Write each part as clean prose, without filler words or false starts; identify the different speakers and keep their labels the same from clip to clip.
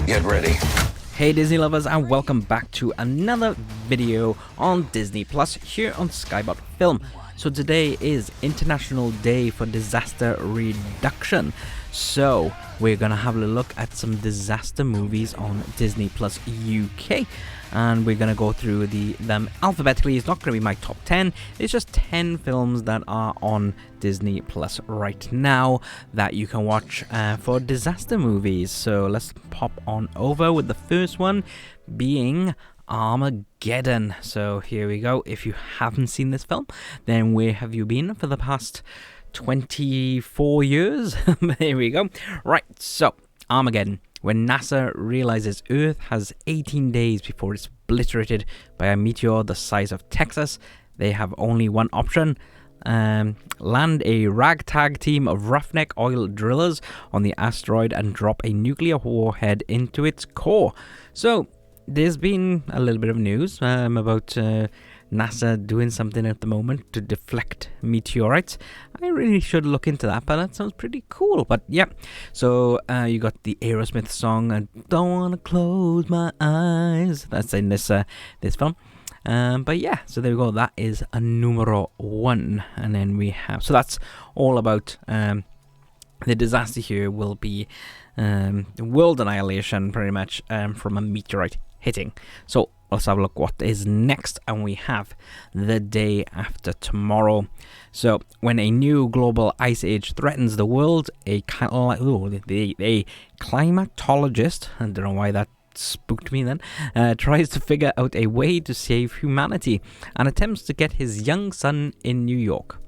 Speaker 1: Get ready.
Speaker 2: Hey Disney lovers, and welcome back to another video on Disney Plus here on Skybot Film. So today is International Day for Disaster Reduction. So we're gonna have a look at some disaster movies on Disney Plus UK, and we're gonna go through them alphabetically. It's not gonna be my top 10. It's just 10 films that are on Disney Plus right now that you can watch for disaster movies. So let's pop on over with the first one being Armageddon. So here we go. If you haven't seen this film, then where have you been for the past 24 years? There we go. Right, so Armageddon. When NASA realizes Earth has 18 days before it's obliterated by a meteor the size of Texas, they have only one option. Land a ragtag team of roughneck oil drillers on the asteroid and drop a nuclear warhead into its core. So there's been a little bit of news about NASA doing something at the moment to deflect meteorites. I really should look into that, but that sounds pretty cool. But yeah, so you got the Aerosmith song, I Don't Wanna Close My Eyes. That's in this film. But yeah, so there we go. That is a numero one. And then we have, so that's all about the disaster here will be world annihilation pretty much from a meteorite hitting. So let's have a look what is next, and we have The Day After Tomorrow. So when a new global ice age threatens the world, a climatologist, I don't know why that spooked me then, tries to figure out a way to save humanity and attempts to get his young son in New York.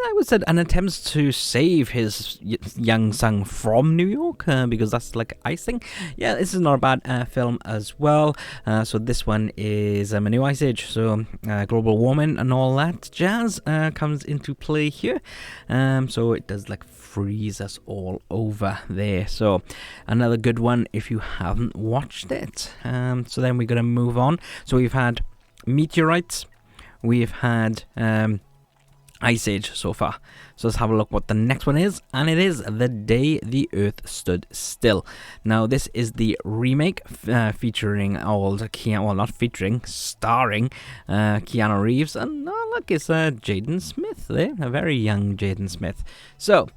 Speaker 2: I would say an attempt to save his young son from New York, because that's like icing. Yeah, this is not a bad film as well. So this one is a new ice age, so global warming and all that jazz comes into play here. So it does like freeze us all over there. So another good one if you haven't watched it. So then we're gonna move on. So we've had Meteorites, we've had Ice Age so far. So let's have a look what the next one is, and it is The Day the Earth Stood Still. Now this is the remake featuring starring Keanu Reeves, and look, it's Jaden Smith there, a very young Jaden Smith. So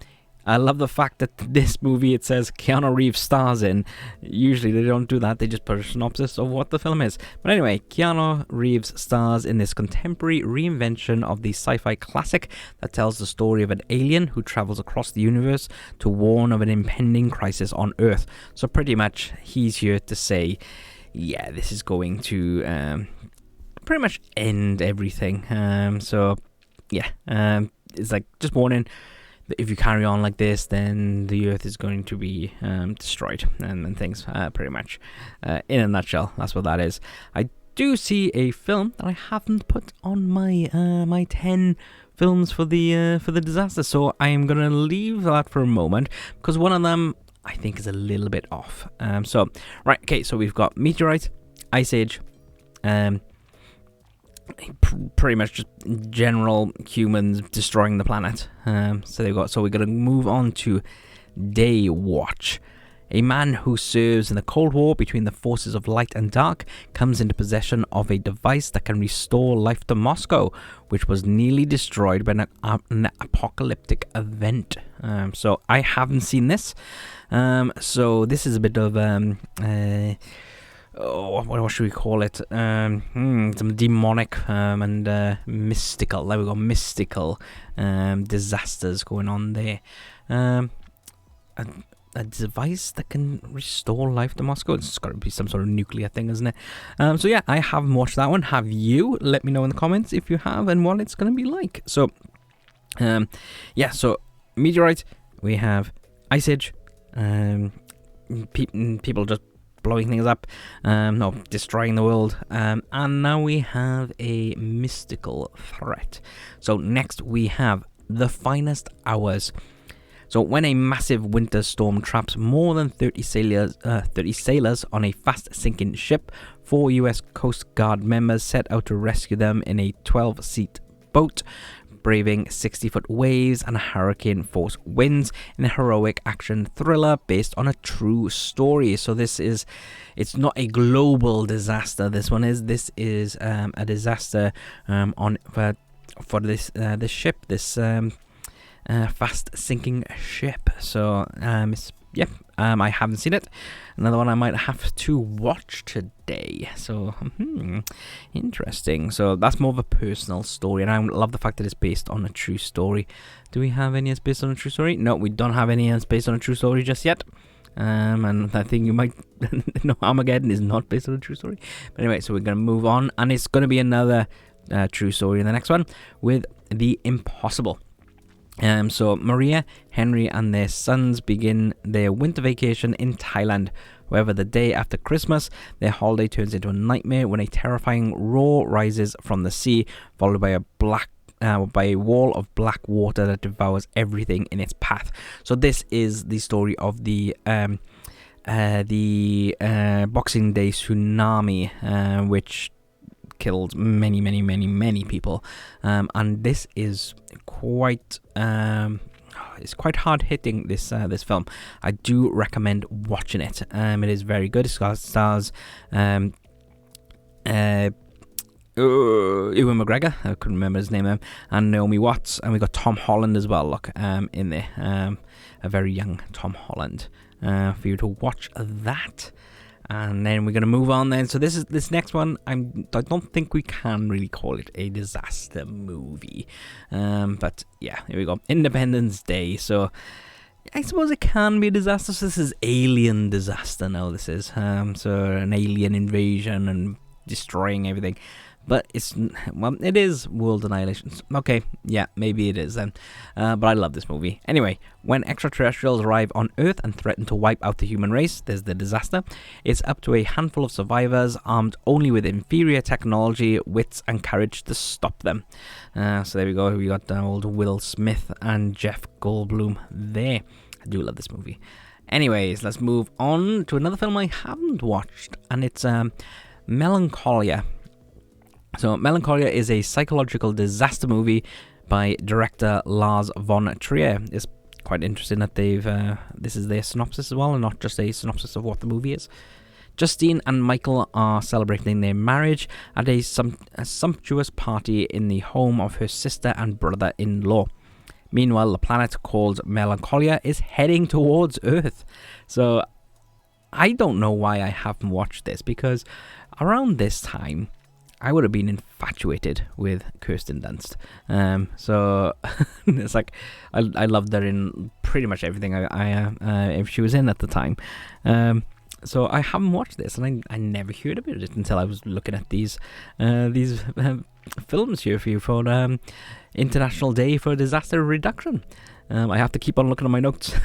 Speaker 2: I love the fact that this movie, it says Keanu Reeves stars in. Usually they don't do that, they just put a synopsis of what the film is. But anyway, Keanu Reeves stars in this contemporary reinvention of the sci-fi classic that tells the story of an alien who travels across the universe to warn of an impending crisis on Earth. So pretty much he's here to say, yeah, this is going to pretty much end everything. So yeah, it's like just warning, if you carry on like this, then the Earth is going to be destroyed and things, pretty much. In a nutshell, that's what that is. I do see a film that I haven't put on my my 10 films for the disaster, so I am gonna leave that for a moment because one of them I think is a little bit off. So right, okay, so we've got Meteorite, Ice Age, pretty much just general humans destroying the planet. So we're gonna move on to Day Watch. A man who serves in the Cold War between the forces of light and dark comes into possession of a device that can restore life to Moscow, which was nearly destroyed by an apocalyptic event. So I haven't seen this. So this is a bit of what should we call it? Some demonic and mystical. There we go, mystical disasters going on there. A device that can restore life to Moscow. It's got to be some sort of nuclear thing, isn't it? So yeah, I haven't watched that one. Have you? Let me know in the comments if you have and what it's going to be like. So, yeah. So Meteorite, we have Ice Age. People just blowing things up, destroying the world, and now we have a mystical threat. So next we have The Finest Hours. So when a massive winter storm traps more than 30 sailors on a fast-sinking ship, 4 U.S. Coast Guard members set out to rescue them in a 12-seat boat braving 60-foot waves and hurricane-force winds in a heroic action thriller based on a true story. So it's not a global disaster. This is a disaster for this ship, this fast sinking ship. So I haven't seen it. Another one I might have to watch today. So interesting. So that's more of a personal story, and I love the fact that it's based on a true story. Do we have any that's based on a true story? No, we don't have any that's based on a true story just yet. And I think you might know Armageddon is not based on a true story. But anyway, so we're going to move on, and it's going to be another true story in the next one with The Impossible. So Maria, Henry and their sons begin their winter vacation in Thailand. However, the day after Christmas, their holiday turns into a nightmare when a terrifying roar rises from the sea, followed by a wall of black water that devours everything in its path. So this is the story of the Boxing Day tsunami, which killed many people, and this is quite it's quite hard hitting, this film. I do recommend watching it. It is very good. It stars Ewan McGregor, I couldn't remember his name, and Naomi Watts, and we got Tom Holland as well, look, in there, a very young Tom Holland, for you to watch that. And then we're going to move on then. So this next one, I don't think we can really call it a disaster movie. But yeah, here we go. Independence Day. So I suppose it can be a disaster. So this is alien disaster now, this is. So an alien invasion and destroying everything. But it is world annihilation. Okay, yeah, maybe it is then. But I love this movie. Anyway, when extraterrestrials arrive on Earth and threaten to wipe out the human race, there's the disaster. It's up to a handful of survivors, armed only with inferior technology, wits, and courage to stop them. So there we go. We got old Will Smith and Jeff Goldblum there. I do love this movie. Anyways, let's move on to another film I haven't watched, and it's Melancholia. So Melancholia is a psychological disaster movie by director Lars von Trier. It's quite interesting that this is their synopsis as well, and not just a synopsis of what the movie is. Justine and Michael are celebrating their marriage at a sumptuous party in the home of her sister and brother-in-law. Meanwhile, the planet called Melancholia is heading towards Earth. So I don't know why I haven't watched this, because around this time I would have been infatuated with Kirsten Dunst. So it's like I loved her in pretty much everything if she was in at the time. So I haven't watched this, and I never heard about it until I was looking at these films here for you for International Day for Disaster Reduction. I have to keep on looking at my notes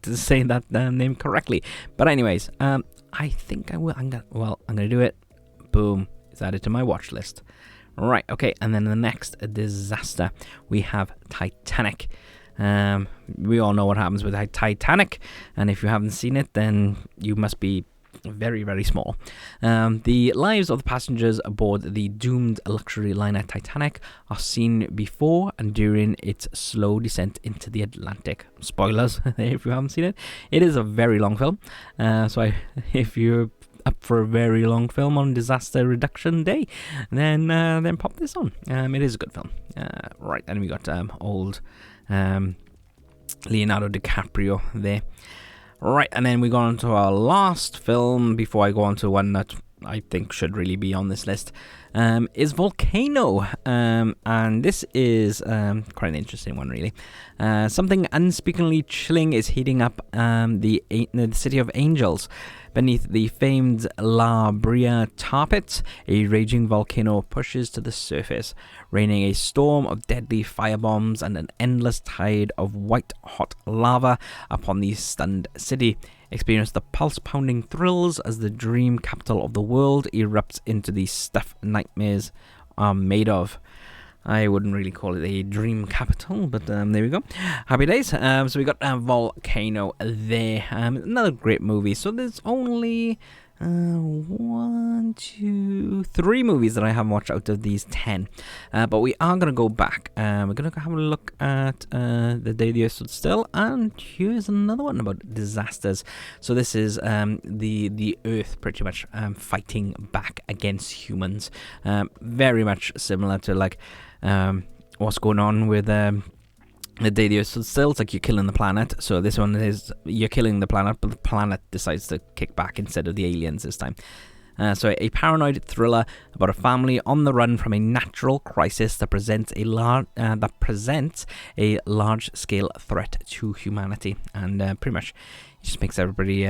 Speaker 2: to say that name correctly. But anyways, I think I will. I'm gonna do it. Boom. It's added to my watch list. Right, okay, and then the next disaster, we have Titanic. We all know what happens with Titanic, and if you haven't seen it, then you must be very, very small. The lives of the passengers aboard the doomed luxury liner Titanic are seen before and during its slow descent into the Atlantic. Spoilers, if you haven't seen it. It is a very long film, so if you're up for a very long film on Disaster Reduction Day, then pop this on. It is a good film. Right, and we got old Leonardo DiCaprio there. Right, and then we go on to our last film before I go on to one that I think should really be on this list, is Volcano. And this is quite an interesting one, really. Something unspeakably chilling is heating up the city of Angels. Beneath the famed La Brea tar pit, a raging volcano pushes to the surface, raining a storm of deadly firebombs and an endless tide of white-hot lava upon the stunned city. Experience the pulse-pounding thrills as the dream capital of the world erupts into the stuff nightmares are made of. I wouldn't really call it a dream capital, but there we go. Happy days. So we got Volcano there. Another great movie. So there's only 1, 2, 3 movies that I haven't watched out of these 10. But we are going to go back. We're going to have a look at The Day the Earth Stood Still. And here's another one about disasters. So this is the Earth pretty much fighting back against humans. Very much similar to like what's going on with The Day the Earth Stood Still. It's like you're killing the planet. So this one is you're killing the planet, but the planet decides to kick back instead of the aliens this time. So a paranoid thriller about a family on the run from a natural crisis that presents a large-scale threat to humanity, and pretty much it just makes everybody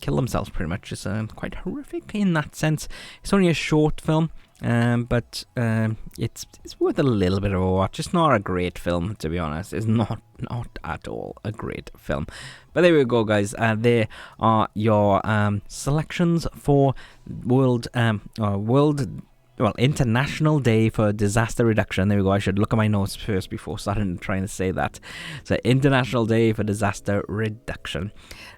Speaker 2: kill themselves. Pretty much, it's quite horrific in that sense. It's only a short film. But it's worth a little bit of a watch. It's not a great film, to be honest. It's not at all a great film. But there we go, guys. There are your selections for International Day for Disaster Reduction. There we go. I should look at my notes first before starting trying to say that. So International Day for Disaster Reduction.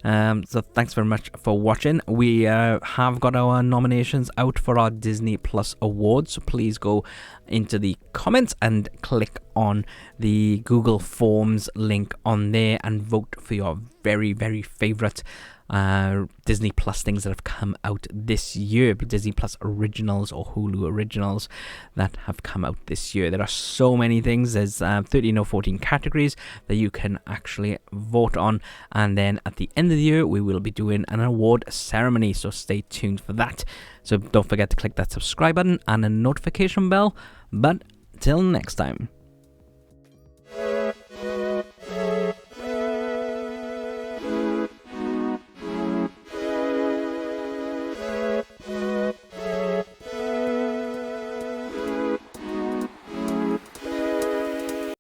Speaker 2: So thanks very much for watching. We have got our nominations out for our Disney Plus Awards. So please go into the comments and click on the Google Forms link on there and vote for your very, very favorite Disney Plus things that have come out this year, Disney Plus originals or Hulu originals that have come out this year. There are so many things. There's 13 or 14 categories that you can actually vote on, and then at the end of the year we will be doing an award ceremony, so stay tuned for that. So don't forget to click that subscribe button and a notification bell. But till next time.